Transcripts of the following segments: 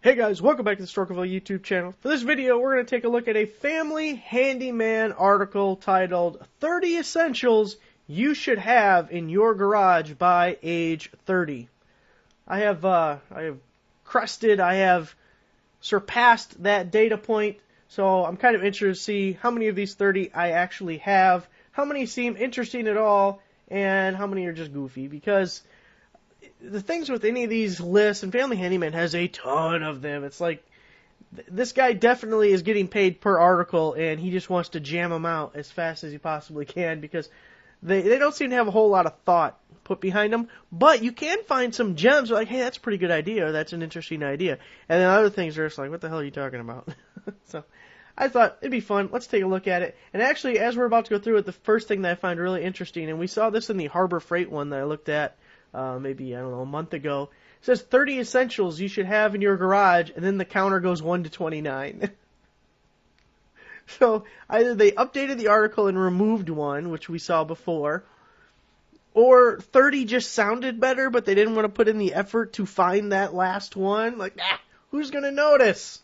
Hey guys, welcome back to the Storkville YouTube channel. For this video, we're going to take a look at a family handyman article titled 30 Essentials You Should Have in Your Garage by Age 30. I have crested, I have surpassed that data point, so I'm kind of interested to see how many of these 30 I actually have, how many seem interesting at all, and how many are just goofy, because the things with any of these lists, and Family Handyman has a ton of them. It's like, this guy definitely is getting paid per article, and he just wants to jam them out as fast as he possibly can, because they don't seem to have a whole lot of thought put behind them. But you can find some gems, like, hey, that's a pretty good idea, or that's an interesting idea. And then other things are just like, what the hell are you talking about? So I thought it'd be fun. Let's take a look at it. And actually, as we're about to go through it, the first thing that I find really interesting, and we saw this in the Harbor Freight one that I looked at, maybe, I don't know, a month ago. It says 30 essentials you should have in your garage, and then the counter goes 1 to 29. So either they updated the article and removed one, which we saw before, or 30 just sounded better, but they didn't want to put in the effort to find that last one. Like, who's going to notice?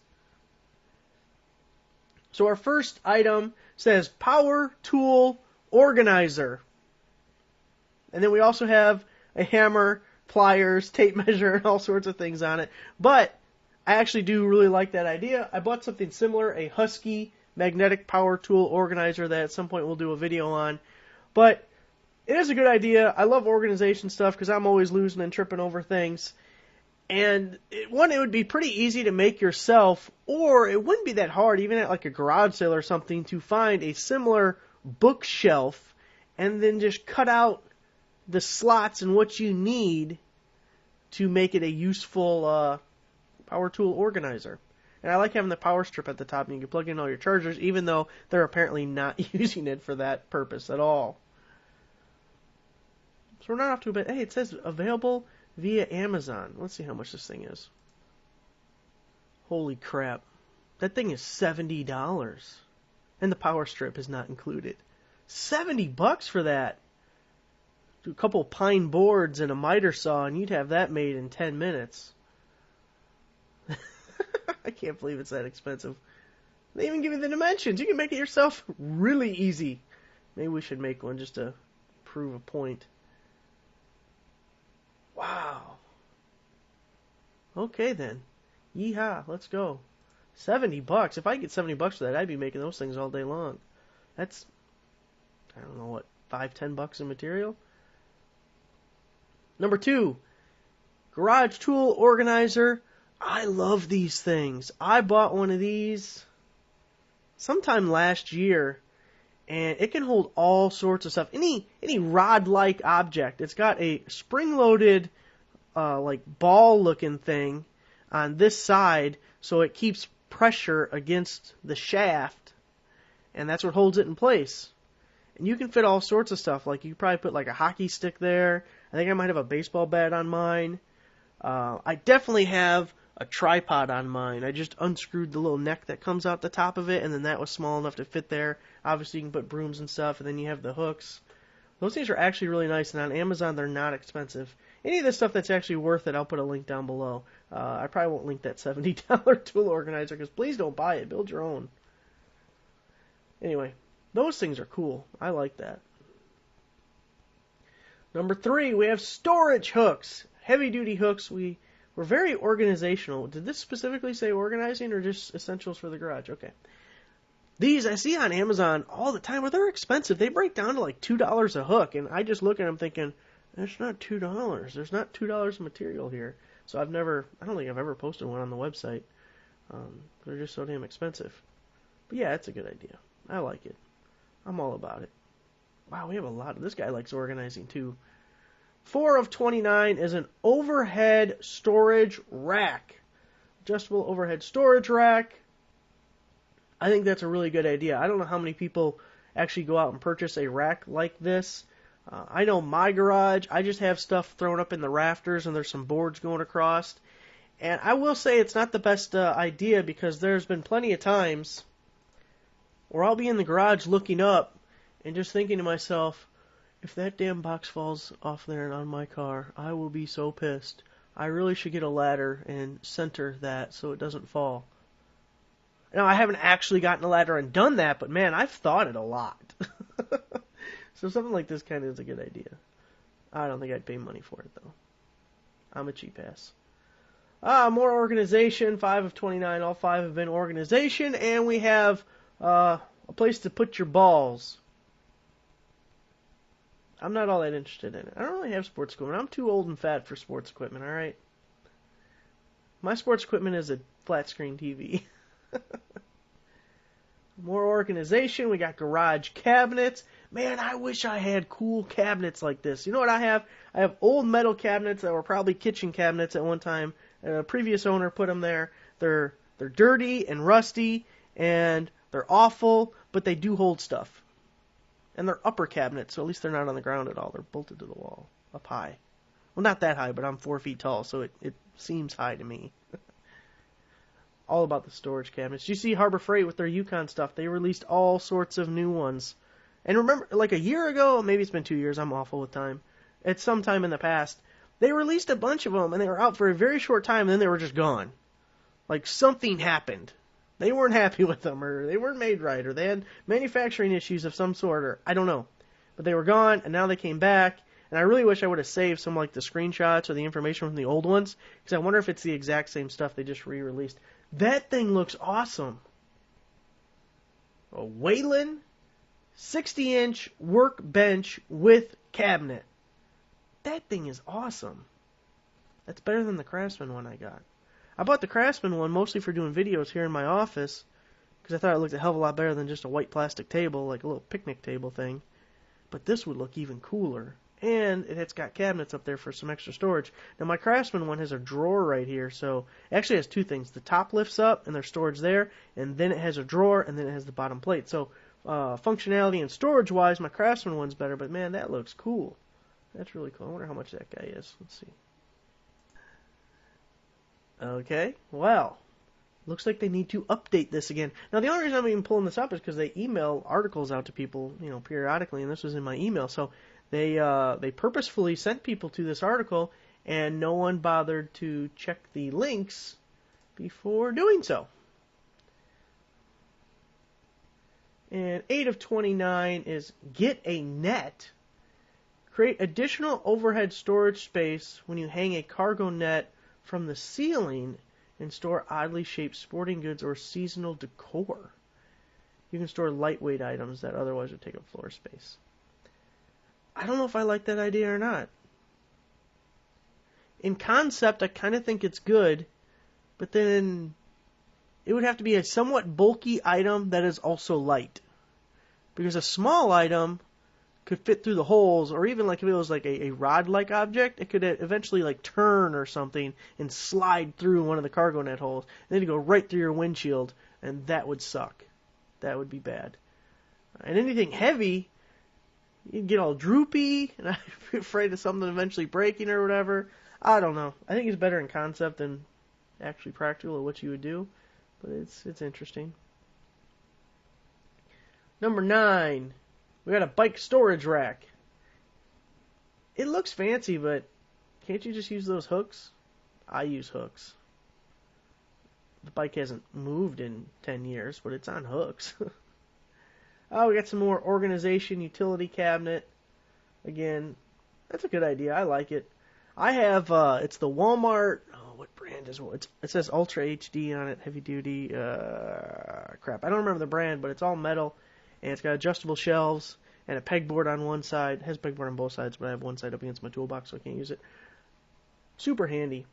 So our first item says Power Tool Organizer. And then we also have a hammer, pliers, tape measure, and all sorts of things on it. But I actually do really like that idea. I bought something similar, a Husky magnetic power tool organizer that at some point we'll do a video on. But it is a good idea. I love organization stuff because I'm always losing and tripping over things. And it would be pretty easy to make yourself, or it wouldn't be that hard, even at like a garage sale or something, to find a similar bookshelf and then just cut out the slots and what you need to make it a useful power tool organizer. And I like having the power strip at the top, and you can plug in all your chargers, even though they're apparently not using it for that purpose at all. So we're not off to a bit. Hey, it says available via Amazon. Let's see how much this thing is. Holy crap. That thing is $70. And the power strip is not included. $70 for that. A couple pine boards and a miter saw, and you'd have that made in 10 minutes. I can't believe it's that expensive. They even give you the dimensions. You can make it yourself really easy. Maybe we should make one just to prove a point. Wow. Okay then. Yeehaw, let's go. $70. If I get $70 for that, I'd be making those things all day long. That's, I don't know, what, $5-10 in material? Number 2, garage tool organizer. I love these things. I bought one of these sometime last year, and it can hold all sorts of stuff. Any rod-like object. It's got a spring-loaded, like ball-looking thing on this side, so it keeps pressure against the shaft, and that's what holds it in place. And you can fit all sorts of stuff. Like, you could probably put like a hockey stick there. I think I might have a baseball bat on mine. I definitely have a tripod on mine. I just unscrewed the little neck that comes out the top of it, and then that was small enough to fit there. Obviously, you can put brooms and stuff, and then you have the hooks. Those things are actually really nice, and on Amazon, they're not expensive. Any of this stuff that's actually worth it, I'll put a link down below. I probably won't link that $70 tool organizer, because please don't buy it. Build your own. Anyway, those things are cool. I like that. Number 3, we have storage hooks. Heavy-duty hooks. We're very organizational. Did this specifically say organizing or just essentials for the garage? Okay. These I see on Amazon all the time, but they're expensive. They break down to like $2 a hook, and I just look at them thinking, that's not $2. There's not $2 of material here. So I don't think I've ever posted one on the website. They're just so damn expensive. But yeah, it's a good idea. I like it. I'm all about it. Wow, we have a lot. This guy likes organizing too. 4 of 29 is an overhead storage rack. Adjustable overhead storage rack. I think that's a really good idea. I don't know how many people actually go out and purchase a rack like this. I know my garage, I just have stuff thrown up in the rafters and there's some boards going across. And I will say it's not the best idea, because there's been plenty of times where I'll be in the garage looking up and just thinking to myself, if that damn box falls off there and on my car, I will be so pissed. I really should get a ladder and center that so it doesn't fall. Now, I haven't actually gotten a ladder and done that, but man, I've thought it a lot. So something like this kind of is a good idea. I don't think I'd pay money for it, though. I'm a cheap ass. More organization. 5 of 29. All 5 have been organization. And we have a place to put your balls. I'm not all that interested in it. I don't really have sports equipment. I'm too old and fat for sports equipment, alright? My sports equipment is a flat screen TV. More organization. We got garage cabinets. Man, I wish I had cool cabinets like this. You know what I have? I have old metal cabinets that were probably kitchen cabinets at one time. A previous owner put them there. They're dirty and rusty, and they're awful, but they do hold stuff. And they're upper cabinets, so at least they're not on the ground at all. They're bolted to the wall, up high. Well, not that high, but I'm 4 feet tall, so it seems high to me. All about the storage cabinets. You see Harbor Freight with their Yukon stuff. They released all sorts of new ones. And remember, like a year ago, maybe it's been 2 years, I'm awful with time. It's sometime in the past. They released a bunch of them, and they were out for a very short time, and then they were just gone. Like something happened. They weren't happy with them, or they weren't made right, or they had manufacturing issues of some sort, or I don't know. But they were gone, and now they came back, and I really wish I would have saved some like the screenshots or the information from the old ones, because I wonder if it's the exact same stuff they just re-released. That thing looks awesome. A Wayland 60-inch workbench with cabinet. That thing is awesome. That's better than the Craftsman one I got. I bought the Craftsman one mostly for doing videos here in my office because I thought it looked a hell of a lot better than just a white plastic table, like a little picnic table thing. But this would look even cooler. And it's got cabinets up there for some extra storage. Now my Craftsman one has a drawer right here, so it actually has two things. The top lifts up and there's storage there, and then it has a drawer, and then it has the bottom plate. So functionality and storage-wise, my Craftsman one's better, but man, that looks cool. That's really cool. I wonder how much that guy is. Let's see. Okay, well, looks like they need to update this again. Now, the only reason I'm even pulling this up is because they email articles out to people, periodically, and this was in my email. So they purposefully sent people to this article, and no one bothered to check the links before doing so. And 8 of 29 is get a net. Create additional overhead storage space when you hang a cargo net from the ceiling and store oddly shaped sporting goods or seasonal decor. You can store lightweight items that otherwise would take up floor space. I don't know if I like that idea or not. In concept, I kind of think it's good, but then it would have to be a somewhat bulky item that is also light. Because a small item could fit through the holes, or even like if it was like a rod-like object, it could eventually like turn or something and slide through one of the cargo net holes. And then it'd go right through your windshield, and that would suck. That would be bad. And anything heavy, you'd get all droopy, and I'd be afraid of something eventually breaking or whatever. I don't know. I think it's better in concept than actually practical or what you would do, but it's interesting. Number 9. We got a bike storage rack. It looks fancy, but can't you just use those hooks? I use hooks. The bike hasn't moved in 10 years, but it's on hooks. Oh, we got some more organization utility cabinet. Again, that's a good idea. I like it. I have, it's the Walmart, what brand is it? It says Ultra HD on it, heavy duty, crap. I don't remember the brand, but it's all metal. And it's got adjustable shelves and a pegboard on one side. It has a pegboard on both sides, but I have one side up against my toolbox, so I can't use it. Super handy.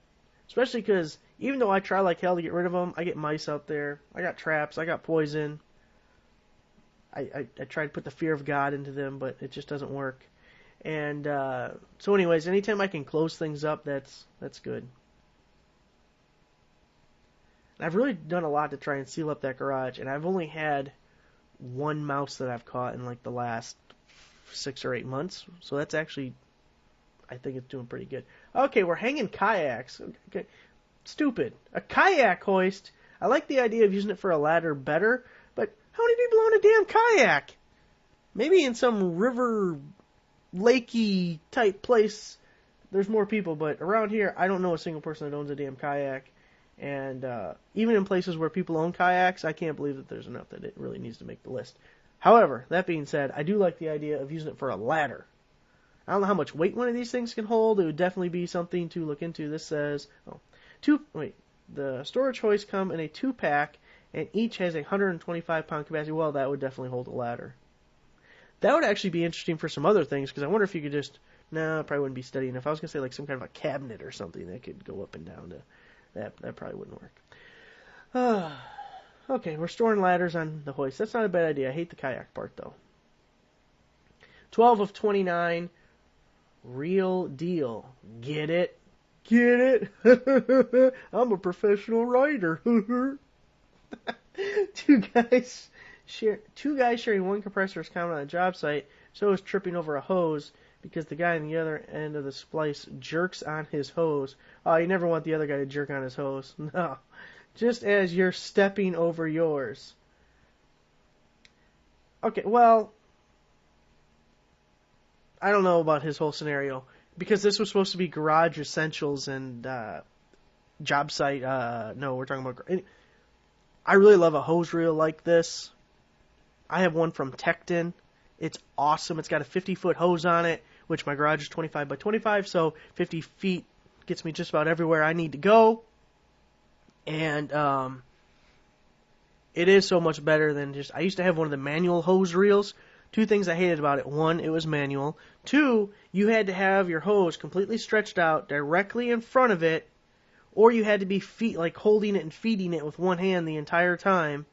Especially because even though I try like hell to get rid of them, I get mice out there. I got traps. I got poison. I try to put the fear of God into them, but it just doesn't work. And so anyways, anytime I can close things up, that's good. And I've really done a lot to try and seal up that garage, and I've only had one mouse that I've caught in like the last 6 or 8 months. So that's actually, I think it's doing pretty good. Okay, we're hanging kayaks. Okay, stupid. A kayak hoist. I like the idea of using it for a ladder better, but how many people own a damn kayak? Maybe in some river, lakey type place there's more people, but around here, I don't know a single person that owns a damn kayak. And even in places where people own kayaks, I can't believe that there's enough that it really needs to make the list. However, that being said, I do like the idea of using it for a ladder. I don't know how much weight one of these things can hold. It would definitely be something to look into. This says, the storage hoists come in a 2-pack, and each has a 125-pound capacity. Well, that would definitely hold a ladder. That would actually be interesting for some other things, because I wonder if you could just, no, it probably wouldn't be steady enough. I was going to say like some kind of a cabinet or something that could go up and down. That probably wouldn't work. Okay, we're storing ladders on the hoist. That's not a bad idea. I hate the kayak part, though. 12 of 29. Real deal. Get it? Get it? I'm a professional writer. Two guys sharing one compressor is common on a job site. So is tripping over a hose because the guy on the other end of the splice jerks on his hose. Oh, you never want the other guy to jerk on his hose. No. Just as you're stepping over yours. Okay, well, I don't know about his whole scenario, because this was supposed to be garage essentials and job site. No, we're talking about. I really love a hose reel like this. I have one from Tecton. It's awesome. It's got a 50-foot hose on it, which my garage is 25 by 25, so 50 feet gets me just about everywhere I need to go. And it is so much better than just. I used to have one of the manual hose reels. Two things I hated about it. One, it was manual. Two, you had to have your hose completely stretched out directly in front of it, or you had to be holding it and feeding it with one hand the entire time,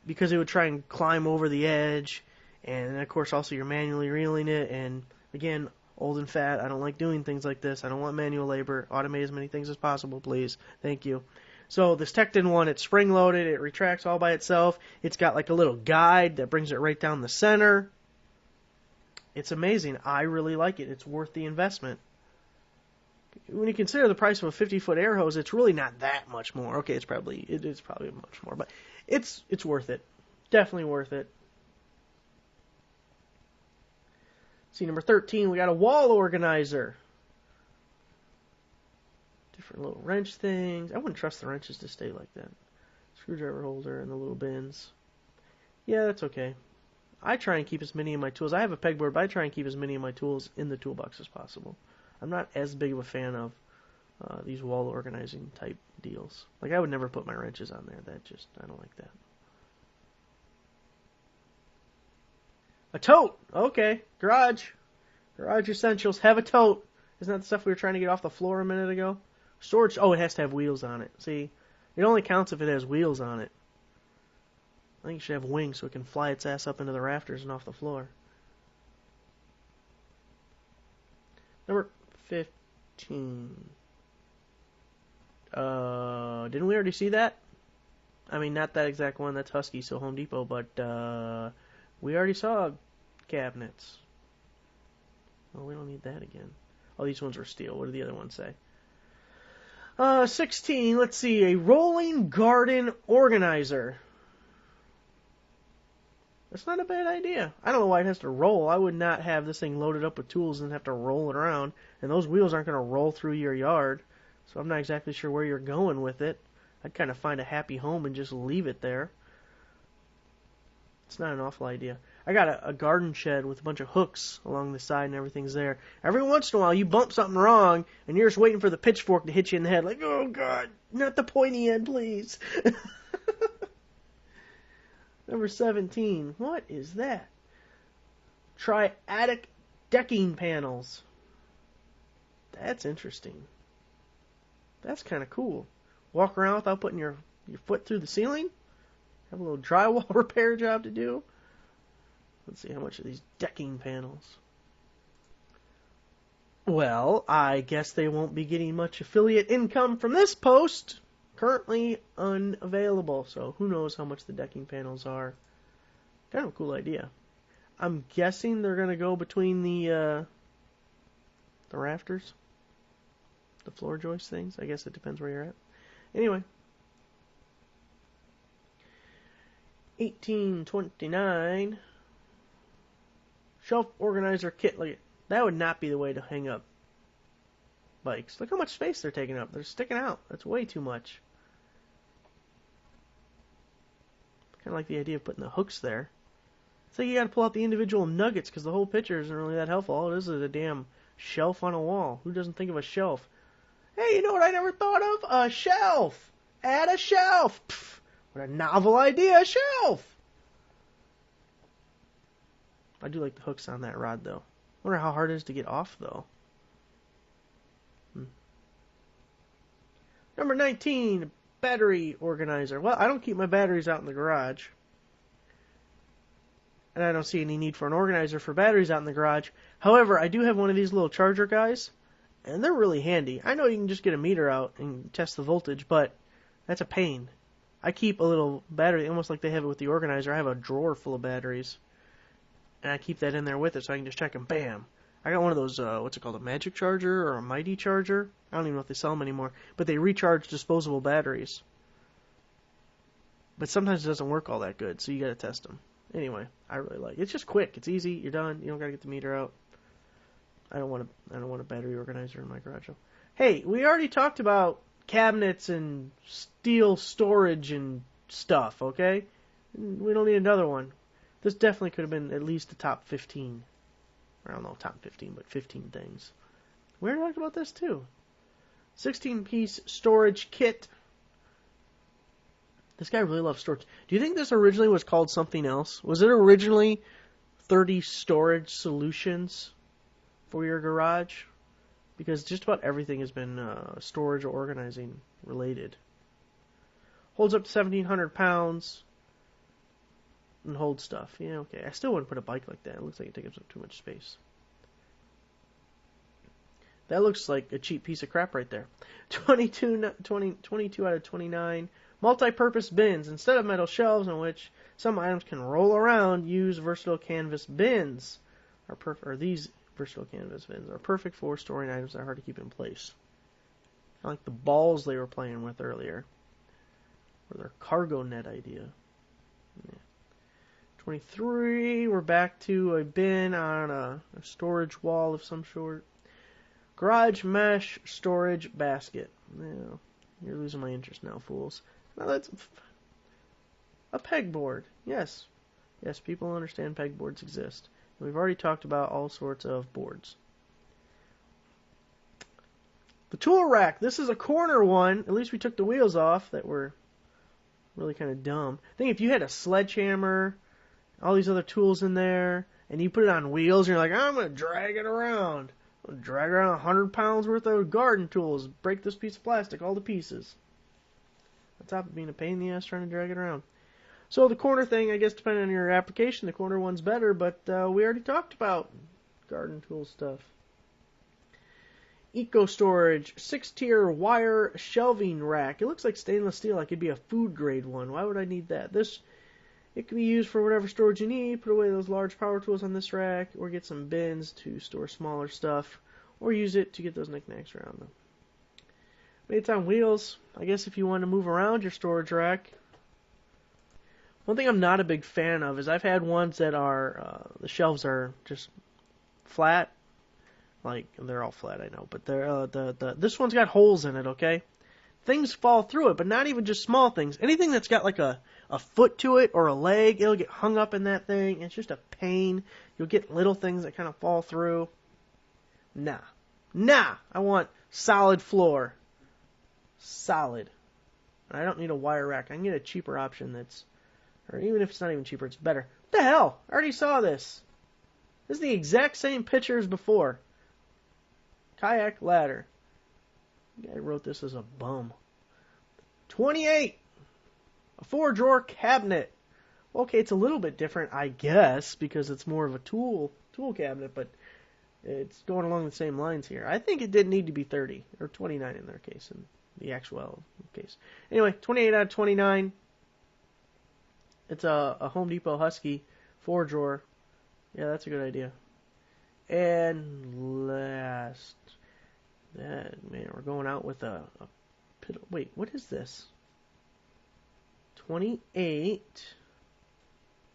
because it would try and climb over the edge. And of course, also you're manually reeling it. And again, old and fat, I don't like doing things like this. I don't want manual labor. Automate as many things as possible, please. Thank you. So this Tecton one, it's spring-loaded, it retracts all by itself. It's got like a little guide that brings it right down the center. It's amazing. I really like it. It's worth the investment. When you consider the price of a 50-foot air hose, it's really not that much more. Okay, it is probably much more, but it's worth it. Definitely worth it. See, number 13, we got a wall organizer. Different little wrench things. I wouldn't trust the wrenches to stay like that. Screwdriver holder and the little bins. Yeah, that's okay. I try and keep as many of my tools. I have a pegboard, but I try and keep as many of my tools in the toolbox as possible. I'm not as big of a fan of these wall organizing type deals. Like, I would never put my wrenches on there. I don't like that. A tote! Okay. Garage essentials. Have a tote. Isn't that the stuff we were trying to get off the floor a minute ago? Storage. Oh, it has to have wheels on it. See? It only counts if it has wheels on it. I think it should have wings so it can fly its ass up into the rafters and off the floor. Number 15. Didn't we already see that? I mean, not that exact one. That's Husky, so Home Depot. But we already saw cabinets. Oh, we don't need that again. Oh, these ones were steel. What did the other ones say? 16, let's see, a rolling garden organizer. That's not a bad idea. I don't know why it has to roll. I would not have this thing loaded up with tools and have to roll it around. And those wheels aren't going to roll through your yard. So I'm not exactly sure where you're going with it. I'd kind of find a happy home and just leave it there. It's not an awful idea. I got a garden shed with a bunch of hooks along the side and everything's there. Every once in a while you bump something wrong and you're just waiting for the pitchfork to hit you in the head. Like, oh God, not the pointy end, please. Number 17. What is that? Triadic decking panels. That's interesting. That's kind of cool. Walk around without putting your foot through the ceiling? Have a little drywall repair job to do? Let's see how much are these decking panels. Well, I guess they won't be getting much affiliate income from this post. Currently unavailable, so who knows how much the decking panels are. Kind of a cool idea. I'm guessing they're going to go between the rafters. The floor joist things. I guess it depends where you're at. Anyway. 1829. Shelf organizer kit. Look, that would not be the way to hang up bikes. Look how much space they're taking up. They're sticking out. That's way too much. Kind of like the idea of putting the hooks there. So you got to pull out the individual nuggets because the whole picture isn't really that helpful. All it is a damn shelf on a wall. Who doesn't think of a shelf? Hey, you know what I never thought of? A shelf. Add a shelf. Pfft, what a novel idea, a shelf. I do like the hooks on that rod, though. I wonder how hard it is to get off, though. Number 19, battery organizer. Well, I don't keep my batteries out in the garage. And I don't see any need for an organizer for batteries out in the garage. However, I do have one of these little charger guys, and they're really handy. I know you can just get a meter out and test the voltage, but that's a pain. I keep a little battery, almost like they have it with the organizer. I have a drawer full of batteries, and I keep that in there with it so I can just check them. Bam! I got one of those, what's it called, a magic charger or a mighty charger? I don't even know if they sell them anymore, but they recharge disposable batteries. But sometimes it doesn't work all that good, so you got to test them. Anyway, I really like it. It's just quick. It's easy. You're done. You don't got to get the meter out. I don't want a battery organizer in my garage. Hey, we already talked about cabinets and steel storage and stuff, okay? We don't need another one. This definitely could have been at least the top 15. I don't know, top 15, but 15 things. We already talked about this too. 16-piece storage kit. This guy really loves storage. Do you think this originally was called something else? Was it originally 30 storage solutions for your garage? Because just about everything has been storage or organizing related. Holds up to 1,700 pounds and holds stuff. Yeah, okay. I still wouldn't put a bike like that. It looks like it takes up too much space. That looks like a cheap piece of crap right there. 22 out of 29. Multi-purpose bins. Instead of metal shelves on which some items can roll around, use versatile canvas bins. These versatile canvas bins are perfect for storing items that are hard to keep in place. Kind of like the balls they were playing with earlier. Or their cargo net idea. Yeah. 23, we're back to a bin on a storage wall of some sort. Garage mesh storage basket. Yeah, you're losing my interest now, fools. Now that's a pegboard. Yes. Yes, people understand pegboards exist. We've already talked about all sorts of boards. The tool rack. This is a corner one. At least we took the wheels off that were really kind of dumb. I think if you had a sledgehammer, all these other tools in there, and you put it on wheels, and you're like, I'm going to drag it around. I'm going to drag around 100 pounds worth of garden tools. Break this piece of plastic all to pieces. On top of being a pain in the ass trying to drag it around. So the corner thing, I guess depending on your application, the corner one's better, but we already talked about garden tool stuff. Eco Storage 6-tier wire shelving rack. It looks like stainless steel. Like it'd be a food grade one. Why would I need that? It can be used for whatever storage you need. Put away those large power tools on this rack, or get some bins to store smaller stuff, or use it to get those knickknacks around them. It's on wheels. I guess if you want to move around your storage rack. One thing I'm not a big fan of is I've had ones that are, the shelves are just flat. Like, they're all flat, I know. But this one's got holes in it, okay? Things fall through it, but not even just small things. Anything that's got like a foot to it or a leg, it'll get hung up in that thing. It's just a pain. You'll get little things that kind of fall through. Nah. I want solid floor. Solid. I don't need a wire rack. I can get a cheaper option or even if it's not even cheaper, it's better. What the hell? I already saw this. This is the exact same picture as before. Kayak ladder. The guy wrote this as a bum. 28. A 4-drawer cabinet. Okay, it's a little bit different, I guess, because it's more of a tool cabinet, but it's going along the same lines here. I think it didn't need to be 30, or 29 in their case, in the actual case. Anyway, 28 out of 29. It's a Home Depot Husky 4-drawer. Yeah, that's a good idea. And last, we're going out with a wait, what is this? 28.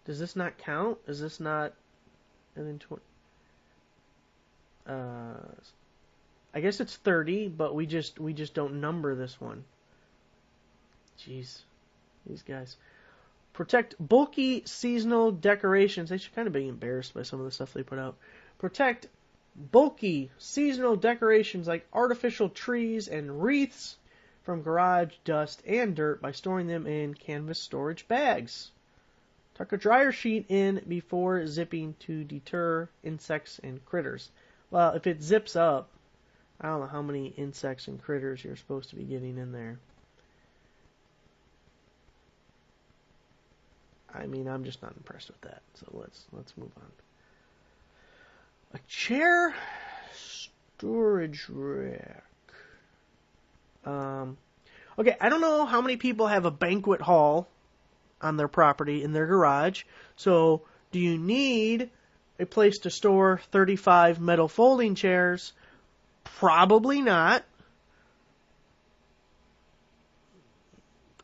Does this not count? Is this not? And then I guess it's 30, but we just don't number this one. Jeez, these guys. Protect bulky seasonal decorations. They should kind of be embarrassed by some of the stuff they put out. Protect bulky seasonal decorations like artificial trees and wreaths from garage dust and dirt by storing them in canvas storage bags. Tuck a dryer sheet in before zipping to deter insects and critters. Well, if it zips up, I don't know how many insects and critters you're supposed to be getting in there. I mean, I'm just not impressed with that. So let's move on. A chair storage rack. Okay, I don't know how many people have a banquet hall on their property in their garage. So, do you need a place to store 35 metal folding chairs? Probably not.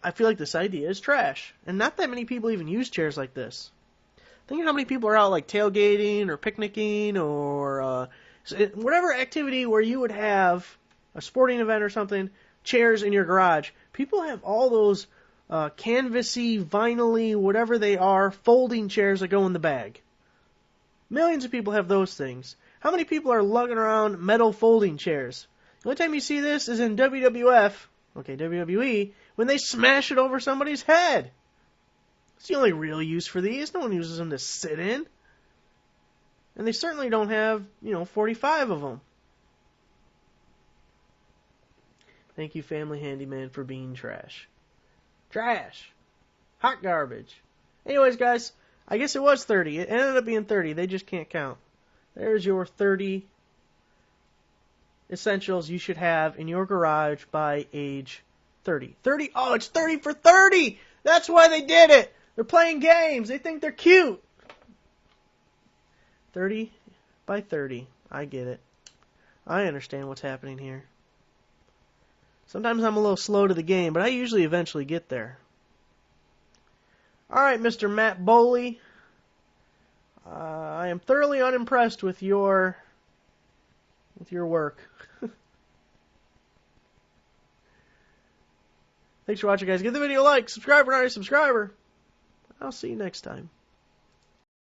I feel like this idea is trash. And not that many people even use chairs like this. Think of how many people are out like tailgating or picnicking or whatever activity where you would have a sporting event or something, chairs in your garage. People have all those canvasy, vinyl-y, whatever they are, folding chairs that go in the bag. Millions of people have those things. How many people are lugging around metal folding chairs? The only time you see this is in WWF, WWE, when they smash it over somebody's head. It's the only real use for these. No one uses them to sit in. And they certainly don't have, 45 of them. Thank you, Family Handyman, for being trash. Trash. Hot garbage. Anyways, guys, I guess it was 30. It ended up being 30. They just can't count. There's your 30 essentials you should have in your garage by age 30. 30? Oh, it's 30 for 30! That's why they did it! They're playing games. They think they're cute. 30 by 30. I get it. I understand what's happening here. Sometimes I'm a little slow to the game, but I usually eventually get there. Alright, Mr. Matt Boley. I am thoroughly unimpressed with your work. Thanks for watching, guys. Give the video a like, subscribe if you're not a subscriber. I'll see you next time.